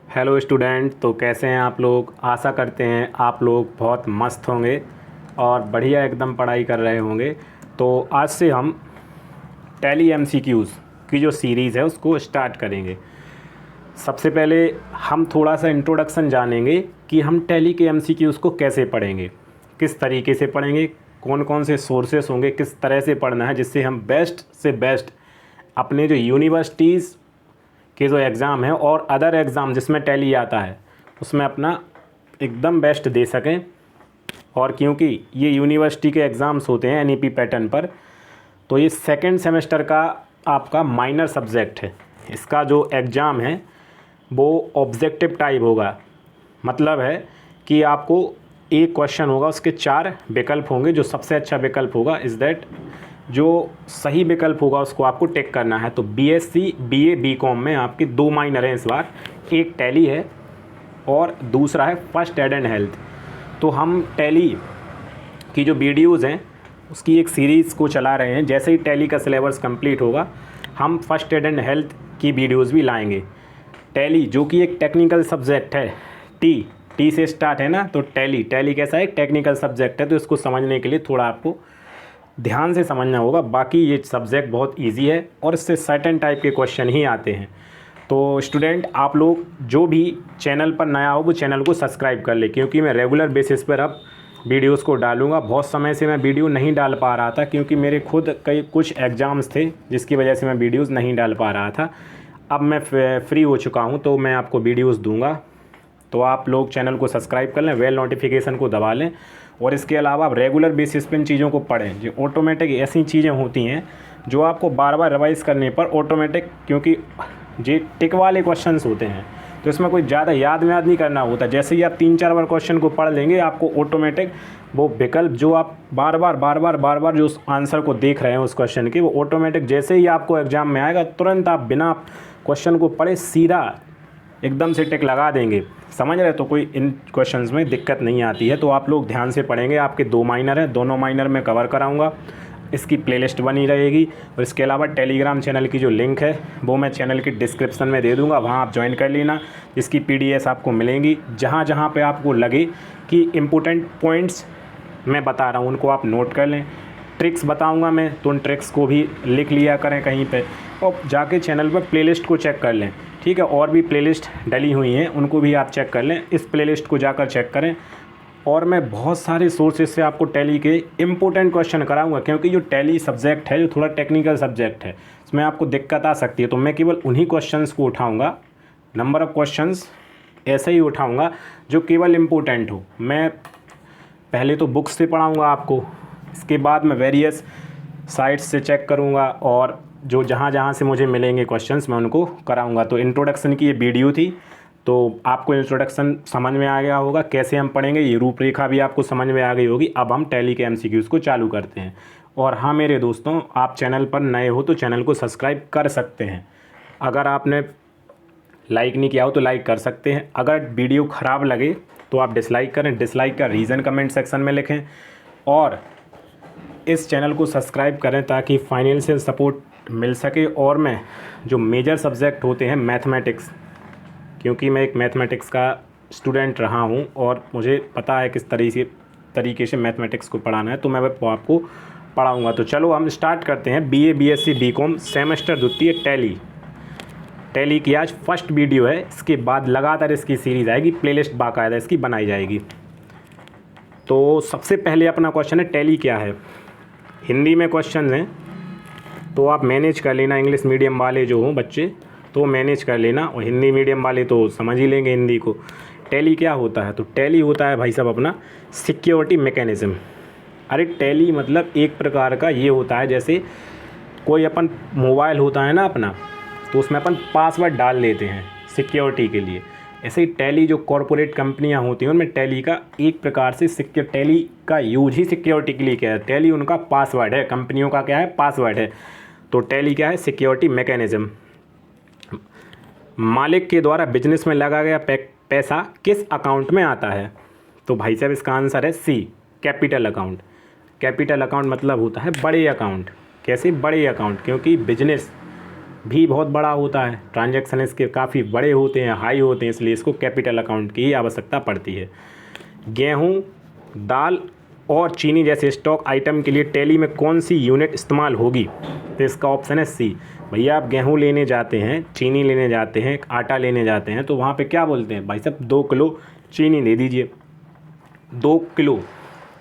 Hello student. तो कैसे हैं आप लोग। आशा करते हैं आप लोग बहुत मस्त होंगे और बढ़िया एकदम पढ़ाई कर रहे होंगे। तो आज से हम टैली एमसीक्यूज़ की जो सीरीज़ है उसको स्टार्ट करेंगे। सबसे पहले हम थोड़ा सा इंट्रोडक्शन जानेंगे कि हम टैली के एमसीक्यूज़ को कैसे पढ़ेंगे, किस तरीके से पढ़ेंगे, कौन कौन से सोर्सेस होंगे, किस तरह से पढ़ना है जिससे हम बेस्ट से बेस्ट अपने जो यूनिवर्सिटीज़ के जो एग्ज़ाम है और अदर एग्ज़ाम जिसमें टैली आता है उसमें अपना एकदम बेस्ट दे सकें। और क्योंकि ये यूनिवर्सिटी के एग्ज़ाम्स होते हैं एनईपी पैटर्न पर, तो ये सेकंड सेमेस्टर का आपका माइनर सब्जेक्ट है। इसका जो एग्ज़ाम है वो ऑब्जेक्टिव टाइप होगा। मतलब है कि आपको एक क्वेश्चन होगा, उसके 4 विकल्प होंगे। जो सबसे अच्छा विकल्प होगा इज़ दैट जो सही विकल्प होगा उसको आपको टिक करना है। तो बीएससी, बीए, बीकॉम में आपके 2 माइनर हैं इस बार। एक टैली है और दूसरा है फर्स्ट एड एंड हेल्थ। तो हम टैली की जो वीडियोज़ हैं उसकी एक सीरीज़ को चला रहे हैं। जैसे ही टैली का सिलेबस कंप्लीट होगा हम फर्स्ट एड एंड हेल्थ की वीडियोज़ भी लाएंगे। टैली जो कि एक टेक्निकल सब्जेक्ट है, टी से स्टार्ट है ना, तो टैली कैसा है, टेक्निकल सब्जेक्ट है। तो इसको समझने के लिए थोड़ा आपको ध्यान से समझना होगा। बाकी ये सब्जेक्ट बहुत इजी है और इससे सर्टेन टाइप के क्वेश्चन ही आते हैं। तो स्टूडेंट आप लोग जो भी चैनल पर नया हो वो चैनल को सब्सक्राइब कर ले, क्योंकि मैं रेगुलर बेसिस पर अब वीडियोस को डालूंगा। बहुत समय से मैं वीडियो नहीं डाल पा रहा था क्योंकि मेरे खुद कुछ एग्ज़ाम्स थे जिसकी वजह से मैं वीडियोज़ नहीं डाल पा रहा था। अब मैं फ्री हो चुका हूँ तो मैं आपको वीडियोज़ दूँगा। तो आप लोग चैनल को सब्सक्राइब कर लें, बेल नोटिफिकेशन को दबा लें और इसके अलावा आप रेगुलर बेसिस पे इन चीज़ों को पढ़ें। जो ऑटोमेटिक ऐसी चीज़ें होती हैं जो आपको बार बार रिवाइज़ करने पर ऑटोमेटिक, क्योंकि ये टिक वाले क्वेश्चंस होते हैं तो इसमें कोई ज़्यादा याद नहीं करना होता। जैसे ही आप 3-4 बार क्वेश्चन को पढ़ लेंगे आपको ऑटोमेटिक वो विकल्प जो आप बार बार जो उस आंसर को देख रहे हैं उस क्वेश्चन की, वो ऑटोमेटिक जैसे ही आपको एग्ज़ाम में आएगा तुरंत आप बिना क्वेश्चन को पढ़े सीधा एकदम से टिक लगा देंगे। समझ रहे? तो कोई इन क्वेश्चंस में दिक्कत नहीं आती है। तो आप लोग ध्यान से पढ़ेंगे। आपके 2 माइनर हैं, दोनों माइनर में कवर कराऊंगा। इसकी प्लेलिस्ट बनी रहेगी और इसके अलावा टेलीग्राम चैनल की जो लिंक है वो मैं चैनल की डिस्क्रिप्शन में दे दूंगा, वहाँ आप ज्वाइन कर लेना। इसकी पीडीएफ आपको मिलेंगी। जहाँ जहाँ पे आपको लगे कि इम्पोर्टेंट पॉइंट्स मैं बता रहा हूँ उनको आप नोट कर लें। ट्रिक्स बताऊँगा मैं, तो उन ट्रिक्स को भी लिख लिया करें कहीं पर और जाके चैनल पर प्लेलिस्ट को चेक कर लें। ठीक है, और भी प्लेलिस्ट डली हुई हैं उनको भी आप चेक कर लें। इस प्लेलिस्ट को जाकर चेक करें। और मैं बहुत सारे सोर्सेज से आपको टैली के इम्पोर्टेंट क्वेश्चन कराऊंगा, क्योंकि जो टैली सब्जेक्ट है जो थोड़ा टेक्निकल सब्जेक्ट है इसमें आपको दिक्कत आ सकती है। तो मैं केवल उन्हीं क्वेश्चंस को उठाऊंगा, नंबर ऑफ़ क्वेश्चंस ऐसे ही उठाऊंगा जो केवल इम्पोर्टेंट हो। मैं पहले तो बुक्स से पढ़ाऊँगा आपको, इसके बाद मैं वेरियस साइट्स से चेक करूँगा और जो जहाँ जहाँ से मुझे मिलेंगे क्वेश्चंस मैं उनको कराऊंगा। तो इंट्रोडक्शन की ये वीडियो थी, तो आपको इंट्रोडक्शन समझ में आ गया होगा कैसे हम पढ़ेंगे। ये रूपरेखा भी आपको समझ में आ गई होगी। अब हम टैली के एमसीक्यूज़ को चालू करते हैं। और हाँ मेरे दोस्तों, आप चैनल पर नए हो तो चैनल को सब्सक्राइब कर सकते हैं। अगर आपने लाइक नहीं किया हो तो लाइक कर सकते हैं। अगर वीडियो ख़राब लगे तो आप डिसलाइक करें। डिसलाइक का रीज़न कमेंट सेक्शन में लिखें और इस चैनल को सब्सक्राइब करें ताकि फाइनेंशियल सपोर्ट मिल सके। और मैं जो मेजर सब्जेक्ट होते हैं मैथमेटिक्स, क्योंकि मैं एक मैथमेटिक्स का स्टूडेंट रहा हूं और मुझे पता है किस तरीके से मैथमेटिक्स को पढ़ाना है, तो मैं वो आपको पढ़ाऊंगा। तो चलो हम स्टार्ट करते हैं। बीए, बीएससी, बीकॉम सेमेस्टर द्वितीय टैली की आज फर्स्ट वीडियो है। इसके बाद लगातार इसकी सीरीज़ आएगी, प्लेलिस्ट बाकायदा इसकी बनाई जाएगी। तो सबसे पहले अपना क्वेश्चन है टैली क्या है। हिंदी में क्वेश्चन हैं तो आप मैनेज कर लेना। इंग्लिश मीडियम वाले जो हों बच्चे तो मैनेज कर लेना, और हिंदी मीडियम वाले तो समझ ही लेंगे हिंदी को। टैली क्या होता है? तो टैली होता है भाई साहब अपना सिक्योरिटी मैकेनिज़्म। अरे टैली मतलब एक प्रकार का ये होता है जैसे कोई अपन मोबाइल होता है ना अपना, तो उसमें अपन पासवर्ड डाल लेते हैं सिक्योरिटी के लिए। ऐसे ही टैली जो कॉरपोरेट कंपनियां होती हैं उनमें टैली का एक प्रकार से टैली का यूज ही सिक्योरिटी के लिए किया है। टैली उनका पासवर्ड है, कंपनियों का क्या है, पासवर्ड है। तो टैली क्या है, सिक्योरिटी मैकेनिज़्म। मालिक के द्वारा बिजनेस में लगा गया पैसा किस अकाउंट में आता है? तो भाई साहब इसका आंसर है सी, कैपिटल अकाउंट। कैपिटल अकाउंट मतलब होता है बड़े अकाउंट। कैसे बड़े अकाउंट? क्योंकि बिजनेस भी बहुत बड़ा होता है, ट्रांजैक्शन इसके काफ़ी बड़े होते हैं, हाई होते हैं, इसलिए इसको कैपिटल अकाउंट की ही आवश्यकता पड़ती है। गेहूँ, दाल और चीनी जैसे स्टॉक आइटम के लिए टैली में कौन सी यूनिट इस्तेमाल होगी? तो इसका ऑप्शन है सी। भैया आप गेहूँ लेने जाते हैं, चीनी लेने जाते हैं, आटा लेने जाते हैं, तो वहाँ पे क्या बोलते हैं? भाई साहब 2 किलो चीनी दे दीजिए, 2 किलो,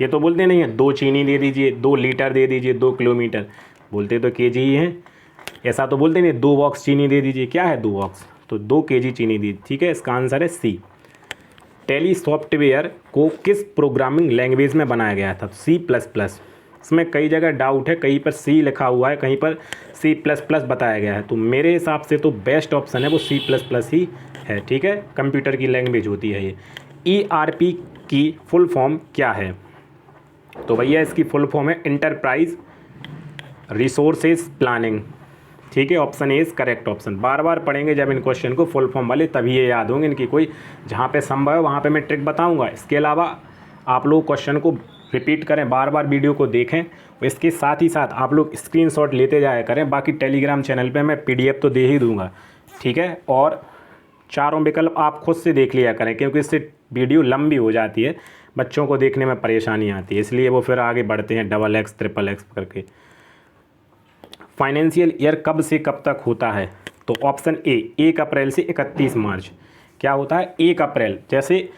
ये तो बोलते नहीं है 2 चीनी दे दीजिए, 2 लीटर दे दीजिए, 2 किलोमीटर, बोलते तो केजी ही हैं। ऐसा तो बोलते नहीं 2 बॉक्स चीनी दे दीजिए, क्या है 2 बॉक्स? तो 2 केजी चीनी दी, ठीक है, इसका आंसर है सी। टैली सॉफ्टवेयर को किस प्रोग्रामिंग लैंग्वेज में बनाया गया था? C++। इसमें कई जगह डाउट है, कहीं पर सी लिखा हुआ है, कहीं पर C++ बताया गया है, तो मेरे हिसाब से तो बेस्ट ऑप्शन है वो C++ ही है, ठीक है, कंप्यूटर की लैंग्वेज होती है ये। ERP की फुल फॉर्म क्या है? तो भैया इसकी फुल फॉर्म है इंटरप्राइज रिसोर्सेज प्लानिंग, ठीक है, option A is correct option. बार बार पढ़ेंगे जब इन क्वेश्चन को फुल फॉर्म वाले, तभी ये याद होंगे। इनकी कोई जहाँ पे संभव है वहाँ पे मैं ट्रिक बताऊँगा। इसके अलावा आप लोग क्वेश्चन को रिपीट करें, बार बार वीडियो को देखें, और इसके साथ ही साथ आप लोग स्क्रीनशॉट लेते जाया करें। बाकी टेलीग्राम चैनल पे मैं PDF तो दे ही दूँगा, ठीक है, और चारों विकल्प आप खुद से देख लिया करें, क्योंकि इससे वीडियो लंबी हो जाती है, बच्चों को देखने में परेशानी आती है, इसलिए वो फिर आगे बढ़ते हैं XX, XXX करके। फाइनेंशियल ईयर कब से कब तक होता है? तो ऑप्शन ए 1 अप्रैल से 31 मार्च। क्या होता है? 1 अप्रैल, जैसे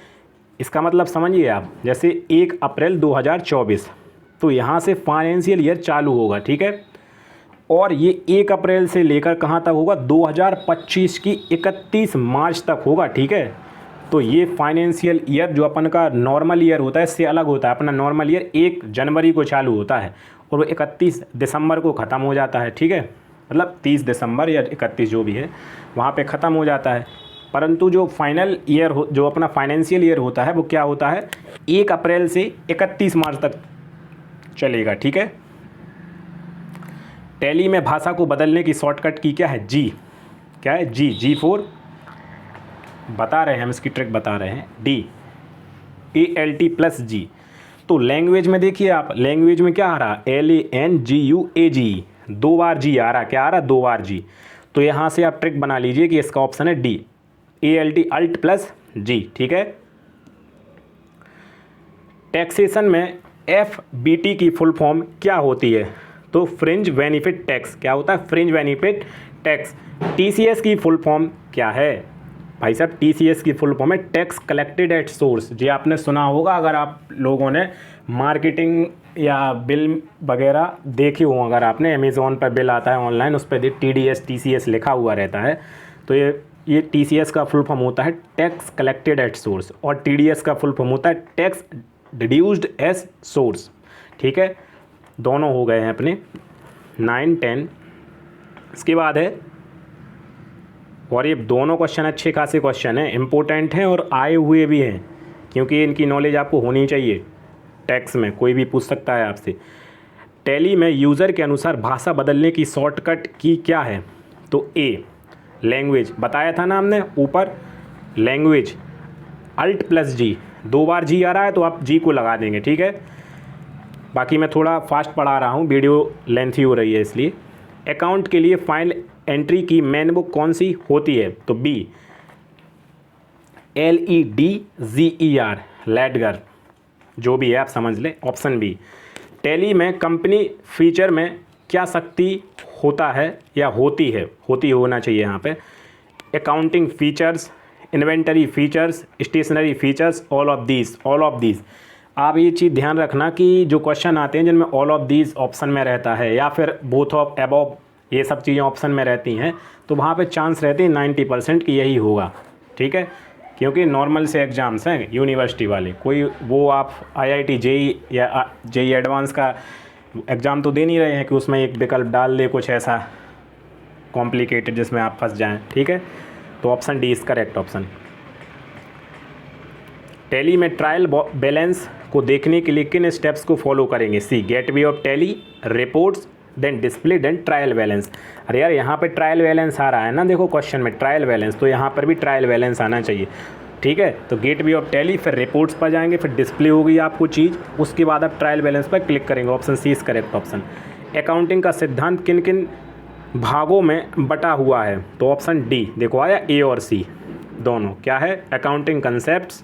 इसका मतलब समझिए आप, जैसे 1 अप्रैल 2024, तो यहाँ से फाइनेंशियल ईयर चालू होगा, ठीक है, और ये 1 अप्रैल से लेकर कहाँ तक होगा? 2025 की 31 मार्च तक होगा, ठीक है। तो ये फाइनेंशियल ईयर जो अपन का नॉर्मल ईयर होता है इससे अलग होता है। अपना नॉर्मल ईयर 1 जनवरी को चालू होता है और वो 31 दिसंबर को ख़त्म हो जाता है, ठीक है, मतलब 30 दिसंबर या 31 जो भी है वहाँ पे ख़त्म हो जाता है। परंतु जो फाइनल ईयर जो अपना फाइनेंशियल ईयर होता है वो क्या होता है? 1 अप्रैल से 31 मार्च तक चलेगा, ठीक है। टैली में भाषा को बदलने की शॉर्टकट की क्या है? जी, क्या है? G4 बता रहे हैं हम, इसकी ट्रिक बता रहे हैं, DALT+G। तो लैंग्वेज में देखिए आप, लैंग्वेज में क्या आ रहा? LANGUAGE, 2 बार जी आ रहा, क्या आ रहा? 2 बार जी। तो यहाँ से आप ट्रिक बना लीजिए कि इसका ऑप्शन है D, ALT+G, ठीक है। टैक्सेशन में FBT की फुल फॉर्म क्या होती है? तो फ्रिंज बेनिफिट टैक्स। क्या होता है? Fringe benefit tax. TCS की फुल फॉर्म क्या है? भाई साहब TCS की फुल फॉर्म है टैक्स कलेक्टेड एट सोर्स। जी आपने सुना होगा, अगर आप लोगों ने मार्केटिंग या बिल वगैरह देखे हो, अगर आपने अमेज़ॉन पर बिल आता है ऑनलाइन, उस पर TDS TCS लिखा हुआ रहता है, तो ये TCS का फुल फॉर्म होता है टैक्स कलेक्टेड एट सोर्स, और TDS का फुल फॉर्म होता है टैक्स डिड्यूस्ड एज सोर्स, ठीक है। दोनों हो गए हैं अपने 9, 10। इसके बाद है, और ये दोनों क्वेश्चन अच्छे खासे क्वेश्चन हैं, इंपॉर्टेंट हैं और आए हुए भी हैं, क्योंकि इनकी नॉलेज आपको होनी चाहिए। टैक्स में कोई भी पूछ सकता है आपसे। टैली में यूज़र के अनुसार भाषा बदलने की शॉर्टकट की क्या है? तो ए लैंग्वेज, बताया था ना हमने ऊपर, लैंग्वेज Alt+G, 2 बार जी आ रहा है तो आप जी को लगा देंगे, ठीक है। बाकी मैं थोड़ा फास्ट पढ़ा रहा हूँ, वीडियो लेंथी हो रही है इसलिए। अकाउंट के लिए फाइल एंट्री की मेन बुक कौन सी होती है? तो B LEDGER, लेडगर, जो भी है आप समझ लें, ऑप्शन बी। टैली में कंपनी फीचर में क्या शक्ति होता है या होती है? होती होना चाहिए यहाँ पे। Accounting features, inventory features, stationery features, all of these. आप ये चीज़ ध्यान रखना कि जो क्वेश्चन आते हैं जिनमें ऑल ऑफ दीज ऑप्शन में रहता है या फिर बोथ ऑफ अबव, ये सब चीज़ें ऑप्शन में रहती हैं, तो वहाँ पे चांस रहते हैं 90% की यही होगा, ठीक है। क्योंकि नॉर्मल से एग्ज़ाम्स हैं यूनिवर्सिटी वाले, कोई वो आप IIT JEE या JEE एडवांस का एग्ज़ाम तो दे नहीं रहे हैं कि उसमें एक विकल्प डाल दे कुछ ऐसा कॉम्प्लिकेटेड जिसमें आप फंस जाएं, ठीक है। तो option D is correct option. Tally में ट्रायल बैलेंस को देखने के लिए किन स्टेप्स को फॉलो करेंगे? See gateway of Tally, reports, then display, then trial balance. अरे यार यहाँ पे ट्रायल बैलेंस आ रहा है ना, देखो क्वेश्चन में ट्रायल बैलेंस, तो यहाँ पर भी ट्रायल बैलेंस आना चाहिए, ठीक है। तो गेटवे ऑफ टैली, फिर रिपोर्ट्स पर जाएंगे, फिर डिस्प्ले होगी आपको चीज़, उसके बाद आप ट्रायल बैलेंस पर क्लिक करेंगे। Option C is correct option. Accounting का सिद्धांत किन किन भागों में बटा हुआ है। तो ऑप्शन डी देखो आया, ए और सी दोनों क्या है, अकाउंटिंग कंसेप्ट्स,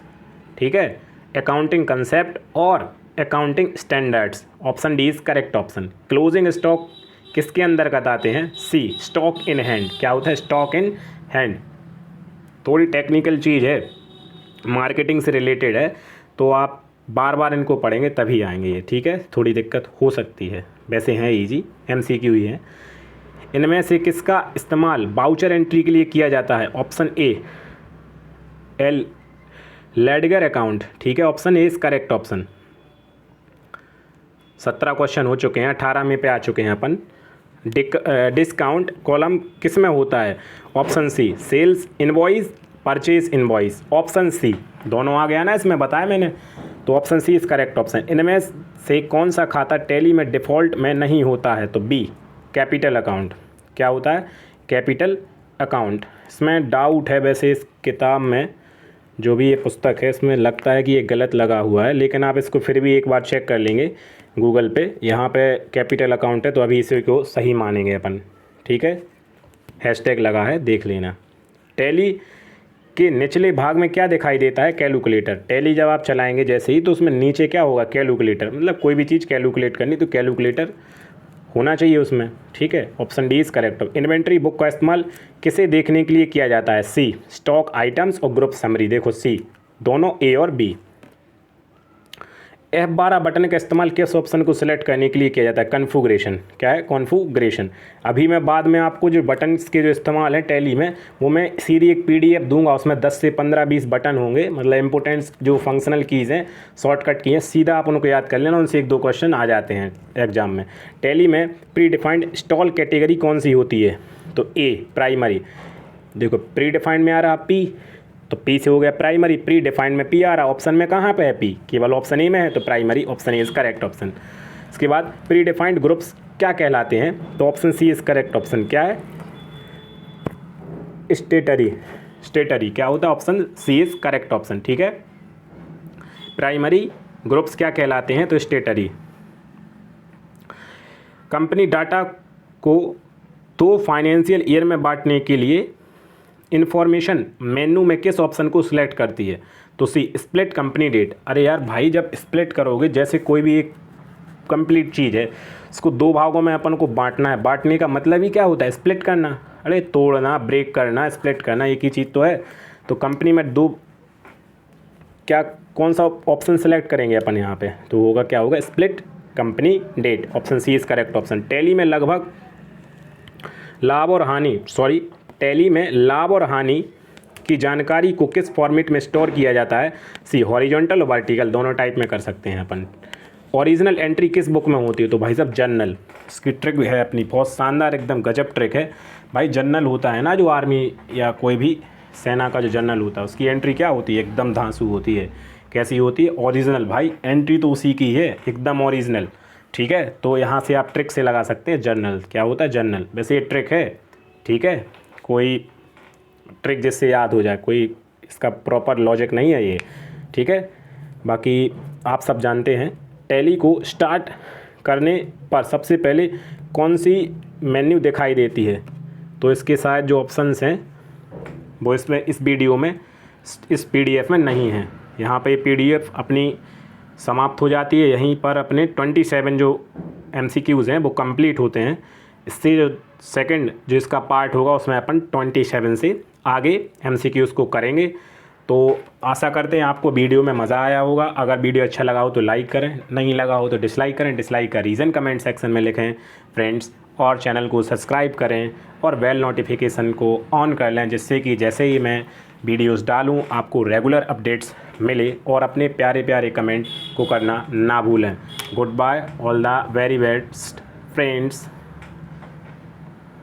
ठीक है, अकाउंटिंग कंसेप्ट और accounting standards. Option D is correct option. Closing stock किसके अंतर्गत आते हैं, सी स्टॉक इन हैंड। क्या होता है स्टॉक इन हैंड, थोड़ी टेक्निकल चीज़ है, मार्केटिंग से रिलेटेड है, तो आप बार बार इनको पढ़ेंगे तभी आएंगे ये, ठीक है, थोड़ी दिक्कत हो सकती है, वैसे हैं इजी, MCQ ही है। इनमें से किसका इस्तेमाल वाउचर एंट्री के लिए किया जाता है, ऑप्शन ए लेडगर अकाउंट, ठीक है, option A is correct option. 17 question हो चुके हैं, 18 में पे आ चुके हैं अपन। डिस्काउंट कॉलम किस में होता है, option C sales invoice, purchase invoice, option C दोनों आ गया ना, इसमें बताया मैंने, तो option C is correct option. इनमें से कौन सा खाता टैली में डिफ़ॉल्ट में नहीं होता है, तो बी कैपिटल अकाउंट। क्या होता है, कैपिटल अकाउंट। इसमें डाउट है वैसे, इस किताब में जो भी ये पुस्तक है इसमें लगता है कि ये गलत लगा हुआ है, लेकिन आप इसको फिर भी एक बार चेक कर लेंगे गूगल पे, यहाँ पे कैपिटल अकाउंट है तो अभी इसी को सही मानेंगे अपन, ठीक है, हैशटैग लगा है, देख लेना। टैली के निचले भाग में क्या दिखाई देता है, कैलकुलेटर। टैली जब आप चलाएंगे जैसे ही तो उसमें नीचे क्या होगा, कैलकुलेटर, मतलब कोई भी चीज़ कैलकुलेट करनी तो कैलकुलेटर होना चाहिए उसमें, ठीक है, option D is correct. Inventory book का इस्तेमाल किसे देखने के लिए किया जाता है, सी स्टॉक आइटम्स और ग्रुप समरी। देखो सी दोनों, ए और बी। F12 बटन का इस्तेमाल किस ऑप्शन को सिलेक्ट करने के लिए किया जाता है, कॉन्फ़िगरेशन। क्या है, कॉन्फ़िगरेशन। अभी मैं बाद में आपको जो बटन्स के जो इस्तेमाल है टैली में, वो मैं सीधी एक PDF दूंगा, उसमें 10 से 15-20 बटन होंगे, मतलब इंपॉर्टेंट जो फंक्शनल कीज़ हैं, शॉर्टकट की हैं, सीधा आप उनको याद कर लेना, उनसे 1-2 क्वेश्चन आ जाते हैं एग्जाम में। टैली में प्री डिफाइंड स्टॉल कैटेगरी कौन सी होती है, तो ए प्राइमरी। देखो प्री डिफाइंड में आ रहा पी, तो पी से हो गया प्राइमरी, प्री डिफाइंड में पी आ रहा, ऑप्शन में कहाँ पे है पी, केवल ऑप्शन ए में है, तो primary, option A is correct option. इसके बाद प्री डिफाइंड ग्रुप्स क्या कहलाते हैं, तो option C is correct option. क्या है, स्टेटरी क्या होता है, option C is correct option, ठीक है। प्राइमरी ग्रुप्स क्या कहलाते हैं, तो स्टेटरी। कंपनी डाटा को 2 फाइनेंशियल ईयर में बांटने के लिए इन्फॉर्मेशन मेन्यू में किस ऑप्शन को सिलेक्ट करती है, तो सी स्प्लिट कंपनी डेट। अरे यार भाई, जब स्प्लिट करोगे, जैसे कोई भी एक कंप्लीट चीज़ है, इसको 2 भागों में अपन को बांटना है, बांटने का मतलब ही क्या होता है, स्प्लिट करना। अरे तोड़ना, ब्रेक करना, स्प्लिट करना, एक ही चीज़ तो है। तो कंपनी में 2, क्या कौन सा ऑप्शन सेलेक्ट करेंगे अपन यहाँ पे, तो होगा क्या होगा, split company data, option C is correct option. Tally में लगभग लाभ और हानि, टैली में लाभ और हानि की जानकारी को किस फॉर्मेट में स्टोर किया जाता है, सी हॉरिजॉन्टल और वर्टिकल, दोनों टाइप में कर सकते हैं अपन। ओरिजिनल एंट्री किस बुक में होती है, तो भाई साहब जर्नल। इसकी ट्रिक है अपनी, बहुत शानदार एकदम गजब ट्रिक है भाई। जर्नल होता है ना जो आर्मी या कोई भी सेना का जो जर्नल होता है, उसकी एंट्री क्या होती है, एकदम धांसू होती है। कैसी होती है, ओरिजिनल भाई, एंट्री तो उसी की है, एकदम ओरिजिनल, ठीक है। तो यहाँ से आप ट्रिक से लगा सकते हैं, जर्नल क्या होता है, जर्नल। वैसे ये ट्रिक है, ठीक है, कोई ट्रिक जिससे याद हो जाए, कोई इसका प्रॉपर लॉजिक नहीं है ये, ठीक है। बाकी आप सब जानते हैं, टैली को स्टार्ट करने पर सबसे पहले कौन सी मेन्यू दिखाई देती है, तो इसके शायद जो ऑप्शंस हैं वो इसमें इस वीडियो में, इस PDF में नहीं है। यहाँ पे PDF अपनी समाप्त हो जाती है, यहीं पर अपने 27 जो MCQs हैं वो कंप्लीट होते हैं। इससे जो सेकंड जो इसका पार्ट होगा उसमें अपन 27 से आगे MCQs को करेंगे। तो आशा करते हैं आपको वीडियो में मज़ा आया होगा। अगर वीडियो अच्छा लगा हो तो लाइक करें, नहीं लगा हो तो डिसलाइक करें। डिसलाइक का रीज़न कमेंट सेक्शन में लिखें फ्रेंड्स, और चैनल को सब्सक्राइब करें और बेल नोटिफिकेशन को ऑन कर लें, जिससे कि जैसे ही मैं वीडियोस डालूं आपको रेगुलर अपडेट्स मिले। और अपने प्यारे प्यारे कमेंट को करना ना भूलें। Goodbye, all the very best friends.